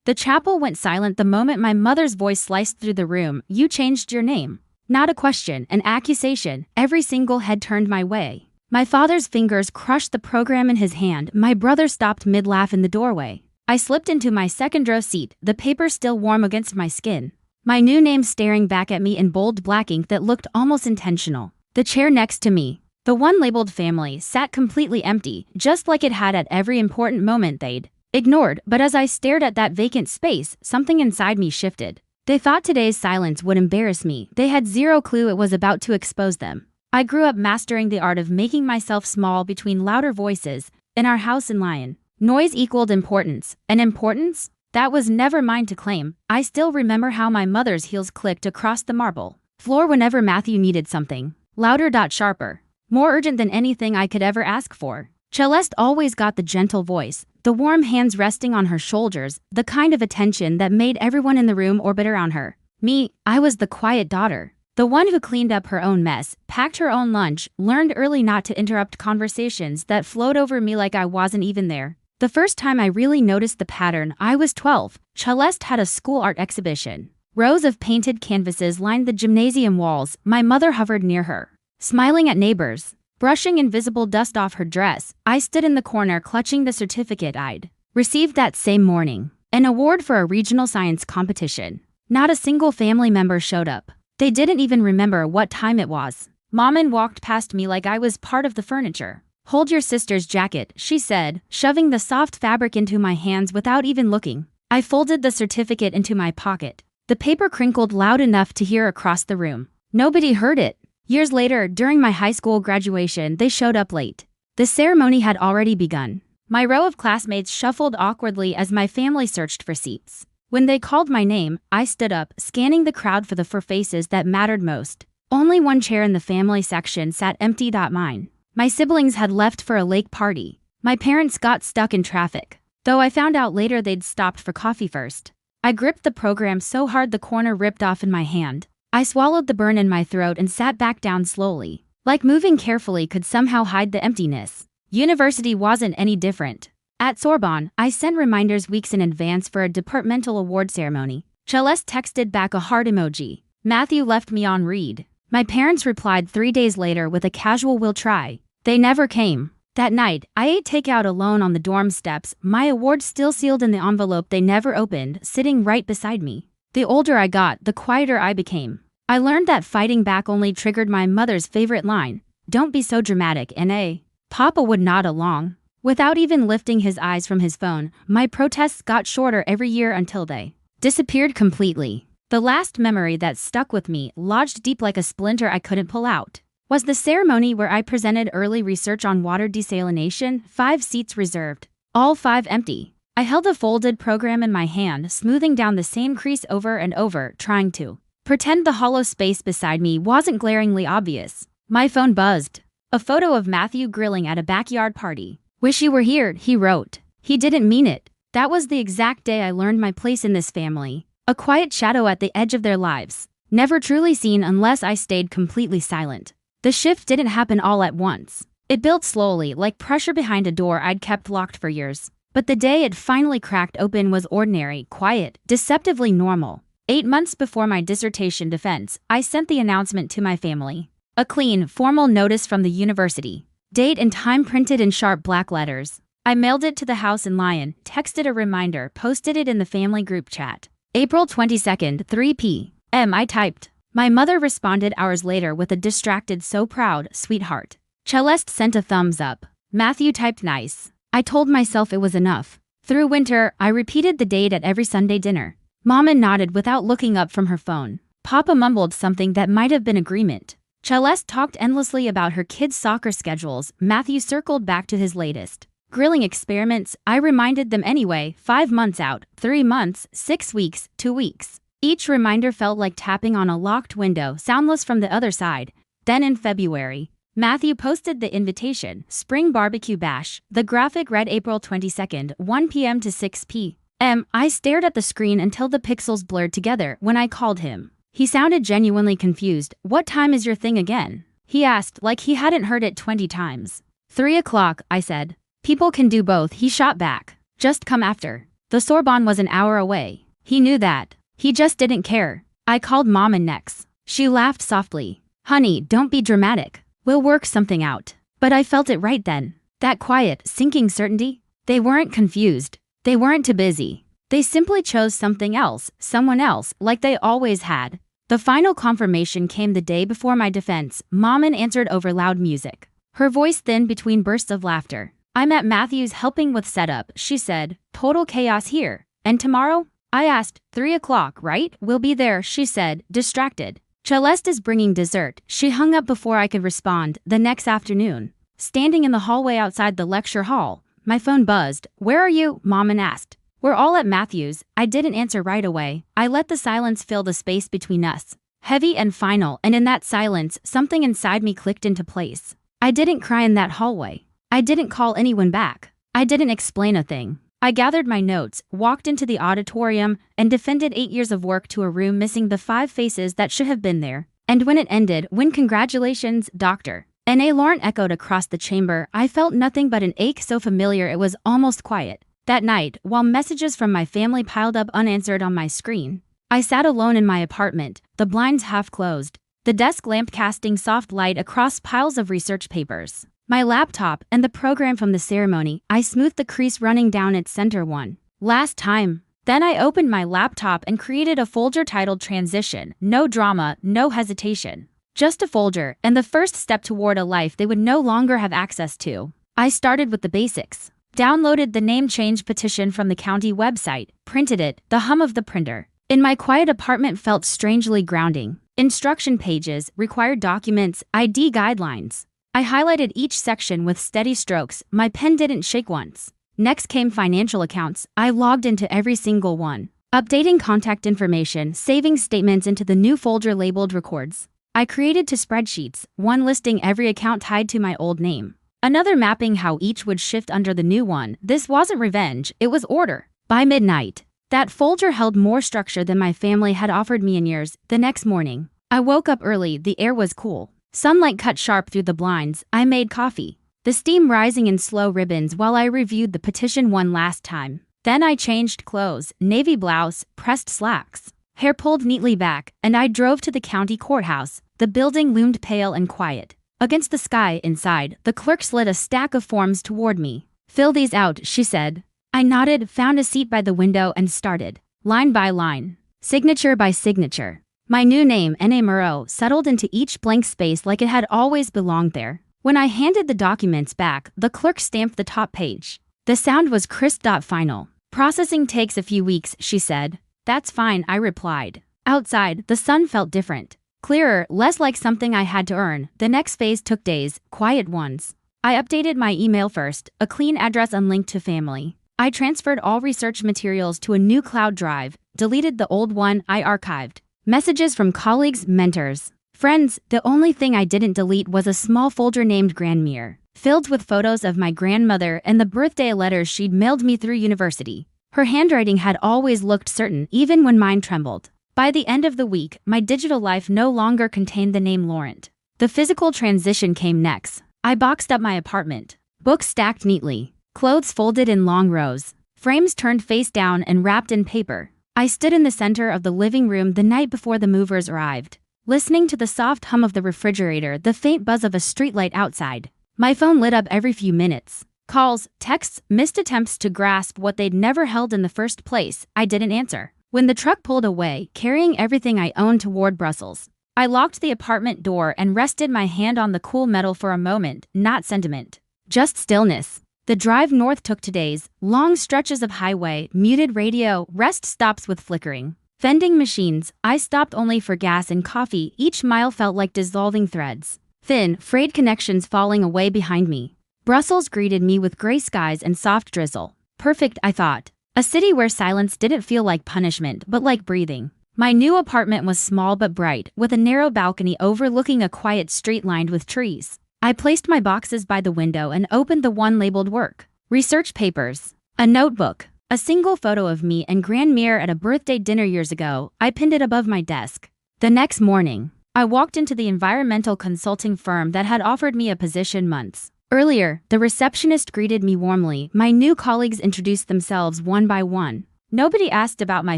The chapel went silent the moment my mother's voice sliced through the room. "You changed your name." Not a question, an accusation. Every single head turned my way. My father's fingers crushed the program in his hand. My brother stopped mid-laugh in the doorway. I slipped into my second-row seat, the paper still warm against my skin. My new name staring back at me in bold black ink that looked almost intentional. The chair next to me, the one labeled family, sat completely empty, just like it had at every important moment they'd ignored. But as I stared at that vacant space, something inside me shifted. They thought today's silence would embarrass me. They had zero clue it was about to expose them. I grew up mastering the art of making myself small between louder voices. In our house in Lyon, noise equaled importance, and importance? That was never mine to claim. I still remember how my mother's heels clicked across the marble floor whenever Matthew needed something. Louder, sharper. More urgent than anything I could ever ask for. Celeste always got the gentle voice, the warm hands resting on her shoulders, the kind of attention that made everyone in the room orbit around her. Me, I was the quiet daughter. The one who cleaned up her own mess, packed her own lunch, learned early not to interrupt conversations that flowed over me like I wasn't even there. The first time I really noticed the pattern, I was 12. Celeste had a school art exhibition. Rows of painted canvases lined the gymnasium walls. My mother hovered near her, smiling at neighbors, brushing invisible dust off her dress. I stood in the corner clutching the certificate I'd received that same morning, an award for a regional science competition. Not a single family member showed up. They didn't even remember what time it was. Mom walked past me like I was part of the furniture. "Hold your sister's jacket," she said, shoving the soft fabric into my hands without even looking. I folded the certificate into my pocket. The paper crinkled loud enough to hear across the room. Nobody heard it. Years later, during my high school graduation, they showed up late. The ceremony had already begun. My row of classmates shuffled awkwardly as my family searched for seats. When they called my name, I stood up, scanning the crowd for the four faces that mattered most. Only one chair in the family section sat empty. Mine. My siblings had left for a lake party. My parents got stuck in traffic, though I found out later they'd stopped for coffee first. I gripped the program so hard the corner ripped off in my hand. I swallowed the burn in my throat and sat back down slowly, like moving carefully could somehow hide the emptiness. University wasn't any different. At Sorbonne, I sent reminders weeks in advance for a departmental award ceremony. Celeste texted back a heart emoji. Matthew left me on read. My parents replied 3 days later with a casual "we'll try." They never came. That night, I ate takeout alone on the dorm steps, my award still sealed in the envelope they never opened, sitting right beside me. The older I got, the quieter I became. I learned that fighting back only triggered my mother's favorite line, "Don't be so dramatic, N.A." Papa would nod along. Without even lifting his eyes from his phone, my protests got shorter every year until they disappeared completely. The last memory that stuck with me, lodged deep like a splinter I couldn't pull out, was the ceremony where I presented early research on water desalination, 5 seats reserved, all 5 empty. I held a folded program in my hand, smoothing down the same crease over and over, trying to pretend the hollow space beside me wasn't glaringly obvious. My phone buzzed. A photo of Matthew grilling at a backyard party. "Wish you were here," he wrote. He didn't mean it. That was the exact day I learned my place in this family. A quiet shadow at the edge of their lives. Never truly seen unless I stayed completely silent. The shift didn't happen all at once. It built slowly, like pressure behind a door I'd kept locked for years. But the day it finally cracked open was ordinary, quiet, deceptively normal. 8 months before my dissertation defense, I sent the announcement to my family. A clean, formal notice from the university. Date and time printed in sharp black letters. I mailed it to the house in Lyon, texted a reminder, posted it in the family group chat. April 22nd, 3 p.m. I typed. My mother responded hours later with a distracted "so proud, sweetheart." Celeste sent a thumbs up. Matthew typed "nice." I told myself it was enough. Through winter, I repeated the date at every Sunday dinner. Mama nodded without looking up from her phone. Papa mumbled something that might have been agreement. Celeste talked endlessly about her kids' soccer schedules. Matthew circled back to his latest grilling experiments. I reminded them anyway, 5 months out, 3 months, 6 weeks, 2 weeks. Each reminder felt like tapping on a locked window, soundless from the other side. Then in February, Matthew posted the invitation, Spring Barbecue Bash. The graphic read April 22nd, 1 p.m. to 6 p.m. I stared at the screen until the pixels blurred together. When I called him, he sounded genuinely confused. "What time is your thing again?" he asked, like he hadn't heard it 20 times. 3 o'clock, I said. "People can do both," he shot back. "Just come after." The Sorbonne was an hour away. He knew that. He just didn't care. I called Mom and next. She laughed softly. Honey, don't be dramatic. We'll work something out. But I felt it right then. That quiet, sinking certainty. They weren't confused. They weren't too busy. They simply chose something else, someone else, like they always had. The final confirmation came the day before my defense. Mom answered over loud music. Her voice thin between bursts of laughter. I'm at Matthew's helping with setup, she said. Total chaos here. And tomorrow? I asked. 3 o'clock, right? We'll be there, she said, distracted. Celeste is bringing dessert. She hung up before I could respond. The next afternoon, standing in the hallway outside the lecture hall, my phone buzzed. Where are you? Mom asked. We're all at Matthew's. I didn't answer right away. I let the silence fill the space between us. Heavy and final, and in that silence, something inside me clicked into place. I didn't cry in that hallway. I didn't call anyone back. I didn't explain a thing. I gathered my notes, walked into the auditorium, and defended 8 years of work to a room missing the 5 faces that should have been there. And when it ended, when congratulations, Doctor. N.A. Laurent echoed across the chamber, I felt nothing but an ache so familiar it was almost quiet. That night, while messages from my family piled up unanswered on my screen, I sat alone in my apartment, the blinds half closed, the desk lamp casting soft light across piles of research papers. My laptop and the program from the ceremony, I smoothed the crease running down its center one last time. Then I opened my laptop and created a folder titled Transition. No drama, no hesitation. Just a folder, and the first step toward a life they would no longer have access to. I started with the basics. Downloaded the name change petition from the county website, printed it, the hum of the printer in my quiet apartment felt strangely grounding. Instruction pages, required documents, ID guidelines. I highlighted each section with steady strokes, my pen didn't shake once. Next came financial accounts. I logged into every single one, updating contact information, saving statements into the new folder labeled records. I created 2 spreadsheets, one listing every account tied to my old name, another mapping how each would shift under the new one. This wasn't revenge, it was order. By midnight, that folder held more structure than my family had offered me in years. The next morning, I woke up early, the air was cool. Sunlight cut sharp through the blinds. I made coffee, the steam rising in slow ribbons while I reviewed the petition one last time. Then I changed clothes, navy blouse, pressed slacks, hair pulled neatly back, and I drove to the county courthouse. The building loomed pale and quiet. Against the sky inside, the clerk slid a stack of forms toward me. Fill these out, she said. I nodded, found a seat by the window and started, line by line, signature by signature. My new name, N.A. Moreau, settled into each blank space like it had always belonged there. When I handed the documents back, the clerk stamped the top page. The sound was crisp. Final. Processing takes a few weeks, she said. That's fine, I replied. Outside, the sun felt different. Clearer, less like something I had to earn. The next phase took days, quiet ones. I updated my email first, a clean address unlinked to family. I transferred all research materials to a new cloud drive, deleted the old one I archived. Messages from colleagues, mentors, friends. The only thing I didn't delete was a small folder named Grandmere, filled with photos of my grandmother and the birthday letters she'd mailed me through university. Her handwriting had always looked certain, even when mine trembled. By the end of the week, my digital life no longer contained the name Laurent. The physical transition came next. I boxed up my apartment. Books stacked neatly, clothes folded in long rows, frames turned face down and wrapped in paper. I stood in the center of the living room the night before the movers arrived, listening to the soft hum of the refrigerator, the faint buzz of a streetlight outside. My phone lit up every few minutes. Calls, texts, missed attempts to grasp what they'd never held in the first place. I didn't answer. When the truck pulled away, carrying everything I owned toward Brussels, I locked the apartment door and rested my hand on the cool metal for a moment. Not sentiment, just stillness. The drive north took 2 days, long stretches of highway, muted radio, rest stops with flickering vending machines. I stopped only for gas and coffee. Each mile felt like dissolving threads, thin, frayed connections falling away behind me. Brussels greeted me with gray skies and soft drizzle. Perfect, I thought. A city where silence didn't feel like punishment, but like breathing. My new apartment was small but bright, with a narrow balcony overlooking a quiet street lined with trees. I placed my boxes by the window and opened the one labeled work. Research papers, a notebook, a single photo of me and Grandmere at a birthday dinner years ago. I pinned it above my desk. The next morning, I walked into the environmental consulting firm that had offered me a position months earlier. The receptionist greeted me warmly. My new colleagues introduced themselves one by one. Nobody asked about my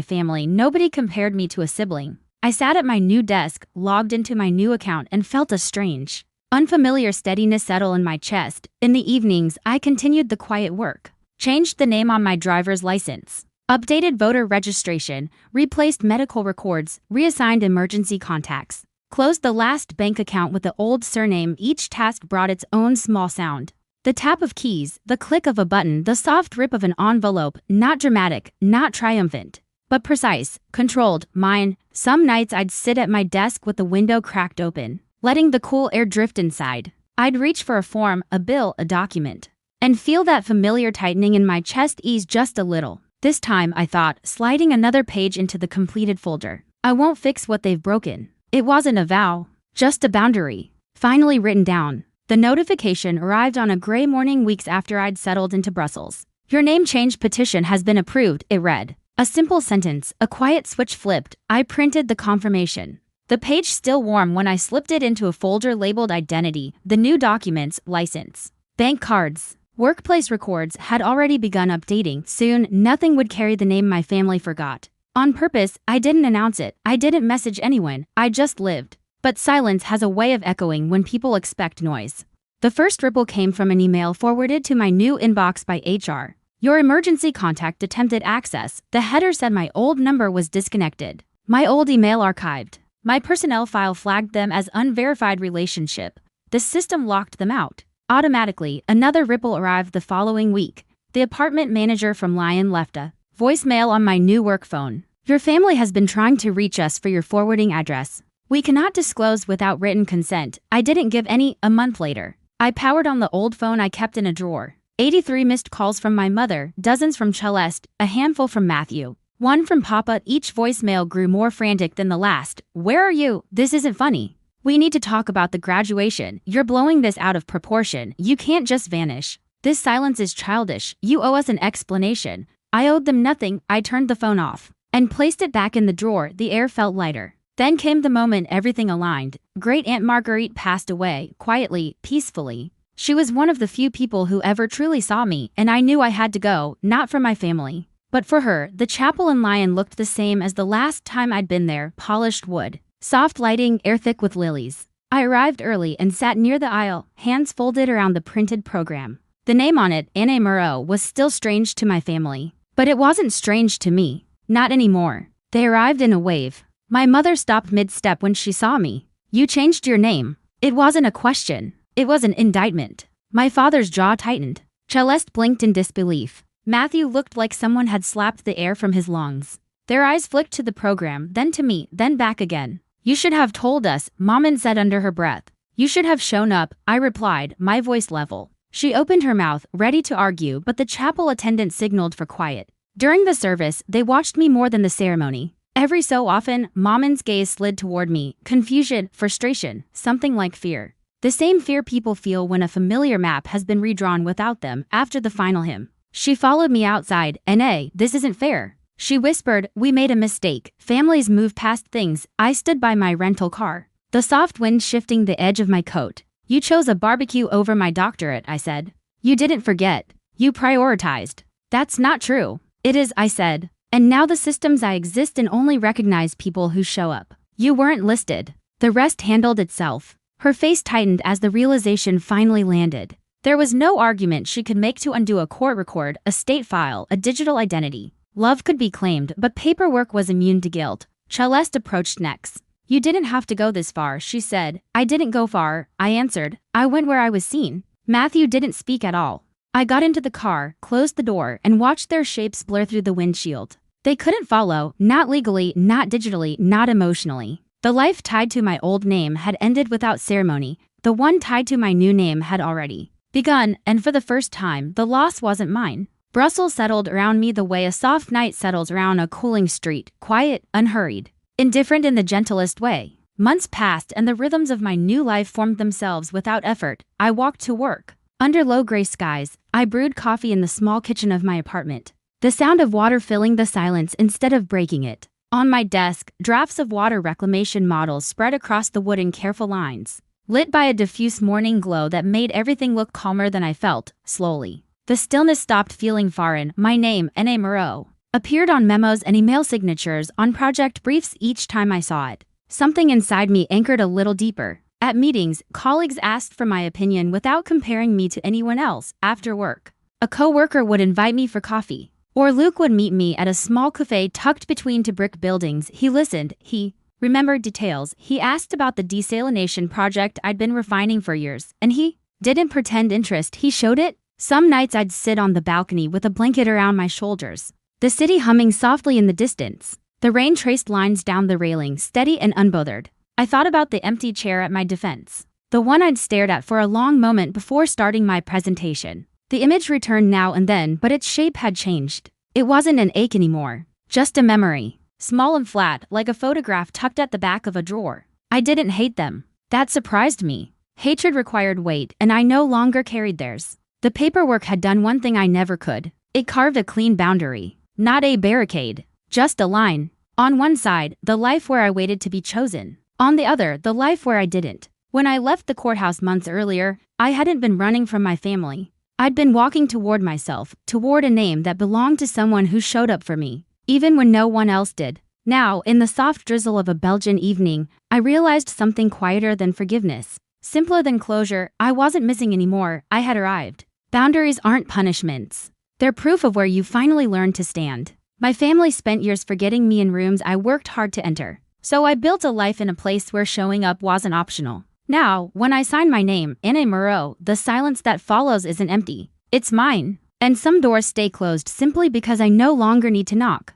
family, nobody compared me to a sibling. I sat at my new desk, logged into my new account, and felt a strange, unfamiliar steadiness settle in my chest. In the evenings, I continued the quiet work. Changed the name on my driver's license. Updated voter registration, replaced medical records, reassigned emergency contacts. Closed the last bank account with the old surname. Each task brought its own small sound. The tap of keys, the click of a button, the soft rip of an envelope, not dramatic, not triumphant, but precise, controlled, mine. Some nights I'd sit at my desk with the window cracked open, letting the cool air drift inside. I'd reach for a form, a bill, a document, and feel that familiar tightening in my chest ease just a little. This time, I thought, sliding another page into the completed folder. I won't fix what they've broken. It wasn't a vow, just a boundary, finally written down. The notification arrived on a gray morning weeks after I'd settled into Brussels. Your name change petition has been approved, it read. A simple sentence, a quiet switch flipped. I printed the confirmation. The page still warm when I slipped it into a folder labeled identity, the new documents, license, bank cards, workplace records had already begun updating. Soon, nothing would carry the name my family forgot. On purpose, I didn't announce it. I didn't message anyone. I just lived. But silence has a way of echoing when people expect noise. The first ripple came from an email forwarded to my new inbox by HR. Your emergency contact attempted access. The header said my old number was disconnected. My old email archived. My personnel file flagged them as unverified relationship. The system locked them out. Automatically, another ripple arrived the following week. The apartment manager from Lyon left a voicemail on my new work phone. Your family has been trying to reach us for your forwarding address. We cannot disclose without written consent. I didn't give any. A month later, I powered on the old phone I kept in a drawer. 83 missed calls from my mother, dozens from Celeste, a handful from Matthew, one from Papa. Each voicemail grew more frantic than the last. Where are you? This isn't funny. We need to talk about the graduation. You're blowing this out of proportion. You can't just vanish. This silence is childish. You owe us an explanation. I owed them nothing. I turned the phone off and placed it back in the drawer. The air felt lighter. Then came the moment everything aligned. Great Aunt Marguerite passed away, quietly, peacefully. She was one of the few people who ever truly saw me, and I knew I had to go, not for my family, but for her. The chapel in Lyon looked the same as the last time I'd been there, polished wood, soft lighting, air thick with lilies. I arrived early and sat near the aisle, hands folded around the printed program. The name on it, Anne Moreau, was still strange to my family, but it wasn't strange to me. Not anymore. They arrived in a wave. My mother stopped mid-step when she saw me. You changed your name. It wasn't a question. It was an indictment. My father's jaw tightened. Celeste blinked in disbelief. Matthew looked like someone had slapped the air from his lungs. Their eyes flicked to the program, then to me, then back again. You should have told us, Maman said under her breath. You should have shown up, I replied, my voice level. She opened her mouth, ready to argue, but the chapel attendant signaled for quiet. During the service, they watched me more than the ceremony. Every so often, Maman's gaze slid toward me, confusion, frustration, something like fear. The same fear people feel when a familiar map has been redrawn without them after the final hymn. She followed me outside. N.A., this isn't fair. She whispered, we made a mistake. Families move past things. I stood by my rental car, the soft wind shifting the edge of my coat. You chose a barbecue over my doctorate, I said. You didn't forget. You prioritized. That's not true. It is, I said. And now the systems I exist in only recognize people who show up. You weren't listed. The rest handled itself. Her face tightened as the realization finally landed. There was no argument she could make to undo a court record, a state file, a digital identity. Love could be claimed, but paperwork was immune to guilt. Celeste approached next. You didn't have to go this far, she said. I didn't go far, I answered. I went where I was seen. Matthew didn't speak at all. I got into the car, closed the door, and watched their shapes blur through the windshield. They couldn't follow, not legally, not digitally, not emotionally. The life tied to my old name had ended without ceremony. The one tied to my new name had already begun, and for the first time, the loss wasn't mine. Brussels settled around me the way a soft night settles around a cooling street, quiet, unhurried, indifferent in the gentlest way. Months passed and the rhythms of my new life formed themselves without effort. I walked to work. Under low gray skies, I brewed coffee in the small kitchen of my apartment. The sound of water filling the silence instead of breaking it. On my desk, drafts of water reclamation models spread across the wood in careful lines, lit by a diffuse morning glow that made everything look calmer than I felt. Slowly, the stillness stopped feeling foreign. My name, N.A. Moreau. appeared on memos and email signatures, on project briefs each time I saw it. Something inside me anchored a little deeper. At meetings, colleagues asked for my opinion without comparing me to anyone else. After work, a coworker would invite me for coffee. Or Luke would meet me at a small cafe tucked between two brick buildings. He listened. He remembered details. He asked about the desalination project I'd been refining for years. And he didn't pretend interest. He showed it. Some nights I'd sit on the balcony with a blanket around my shoulders, the city humming softly in the distance. The rain traced lines down the railing, steady and unbothered. I thought about the empty chair at my defense, the one I'd stared at for a long moment before starting my presentation. The image returned now and then, but its shape had changed. It wasn't an ache anymore, just a memory, small and flat, like a photograph tucked at the back of a drawer. I didn't hate them. That surprised me. Hatred required weight, and I no longer carried theirs. The paperwork had done one thing I never could. It carved a clean boundary, not a barricade, just a line. On one side, the life where I waited to be chosen. On the other, the life where I didn't. When I left the courthouse months earlier, I hadn't been running from my family. I'd been walking toward myself, toward a name that belonged to someone who showed up for me, even when no one else did. Now, in the soft drizzle of a Belgian evening, I realized something quieter than forgiveness, simpler than closure. I wasn't missing anymore. I had arrived. Boundaries aren't punishments. They're proof of where you finally learned to stand. My family spent years forgetting me in rooms I worked hard to enter. So I built a life in a place where showing up wasn't optional. Now, when I sign my name, Anna Moreau, the silence that follows isn't empty. It's mine. And some doors stay closed simply because I no longer need to knock.